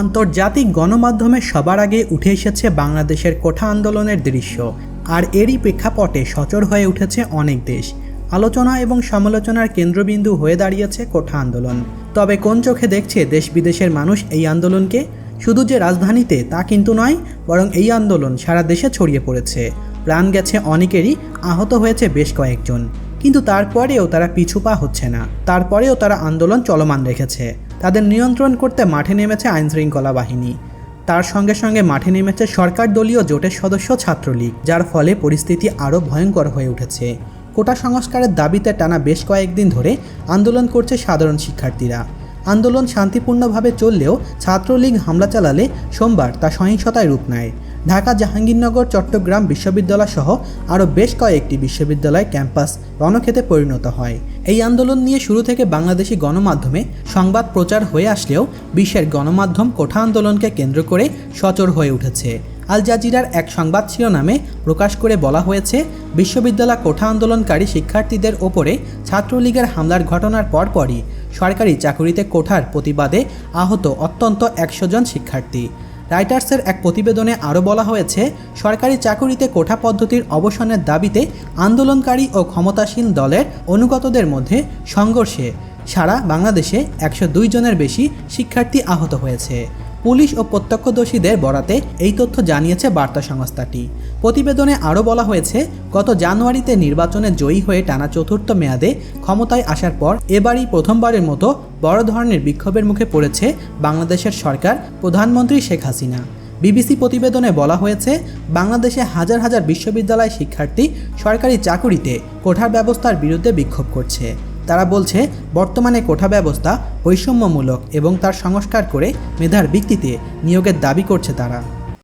আন্তর্জাতিক গণমাধ্যমে সবার আগে উঠে এসেছে বাংলাদেশের কোঠা আন্দোলনের দৃশ্য। আর এরই প্রেক্ষাপটে সচর হয়ে উঠেছে অনেক দেশ। আলোচনা এবং সমালোচনার কেন্দ্রবিন্দু হয়ে দাঁড়িয়েছে কোঠা আন্দোলন। তবে কোন চোখে দেখছে দেশ বিদেশের মানুষ এই আন্দোলনকে? শুধু যে রাজধানীতে তা কিন্তু নয়, বরং এই আন্দোলন সারা দেশে ছড়িয়ে পড়েছে। প্রাণ গেছে অনেকেরই, আহত হয়েছে বেশ কয়েকজন। কিন্তু তারপরেও তারা পিছু পা হচ্ছে না। তারপরেও তারা আন্দোলন চলমান রেখেছে। তাদের নিয়ন্ত্রণ করতে মাঠে নেমেছে আইনশৃঙ্খলা বাহিনী। তার সঙ্গে সঙ্গে মাঠে নেমেছে সরকার দলীয় জোটের সদস্য ছাত্রলীগ, যার ফলে পরিস্থিতি আরও ভয়ঙ্কর হয়ে উঠেছে। কোটা সংস্কারের দাবিতে টানা বেশ কয়েকদিন ধরে আন্দোলন করছে সাধারণ শিক্ষার্থীরা। আন্দোলন শান্তিপূর্ণভাবে চললেও ছাত্রলীগ হামলা চালালে সোমবার তা সহিংসতায় রূপ নেয়। ঢাকা, জাহাঙ্গীরনগর, চট্টগ্রাম বিশ্ববিদ্যালয় সহ আরও বেশ কয়েকটি বিশ্ববিদ্যালয় ক্যাম্পাস রণক্ষেত্রে পরিণত হয়। এই আন্দোলন নিয়ে শুরু থেকে বাংলাদেশি গণমাধ্যমে সংবাদ প্রচার হয়ে আসলেও বিশ্বের গণমাধ্যম কোঠা আন্দোলনকে কেন্দ্র করে সচর হয়ে উঠেছে। আল জাজিরার এক সংবাদ শিরোনামে প্রকাশ করে বলা হয়েছে, বিশ্ববিদ্যালয় কোঠা আন্দোলনকারী শিক্ষার্থীদের ওপরে ছাত্রলীগের হামলার ঘটনার পরপরই সরকারি চাকুরিতে কোঠার প্রতিবাদে আহত অন্তত 100 জন শিক্ষার্থী। রাইটার্সের এক প্রতিবেদনে আরও বলা হয়েছে, সরকারি চাকুরিতে কোঠা পদ্ধতির অবসানের দাবিতে আন্দোলনকারী ও ক্ষমতাসীন দলের অনুগতদের মধ্যে সংঘর্ষে সারা বাংলাদেশে 102 জনের বেশি শিক্ষার্থী আহত হয়েছে। পুলিশ ও প্রত্যক্ষদর্শীদের বরাতে এই তথ্য জানিয়েছে বার্তা সংস্থাটি। প্রতিবেদনে আরও বলা হয়েছে, গত জানুয়ারিতে নির্বাচনে জয়ী হয়ে টানা চতুর্থ মেয়াদে ক্ষমতায় আসার পর এবারই প্রথমবারের মতো বড় ধরনের বিক্ষোভের মুখে পড়েছে বাংলাদেশের সরকার, প্রধানমন্ত্রী শেখ হাসিনা। বিবিসি প্রতিবেদনে বলা হয়েছে, বাংলাদেশে হাজার হাজার বিশ্ববিদ্যালয় শিক্ষার্থী সরকারি চাকুরিতে কোঠার ব্যবস্থার বিরুদ্ধে বিক্ষোভ করছে। তারা বলছে, বর্তমানে কোঠা ব্যবস্থা বৈষম্যমূলক এবং তার সংস্কার করে মেধার ভিত্তিতে নিয়োগের দাবি করছে তারা।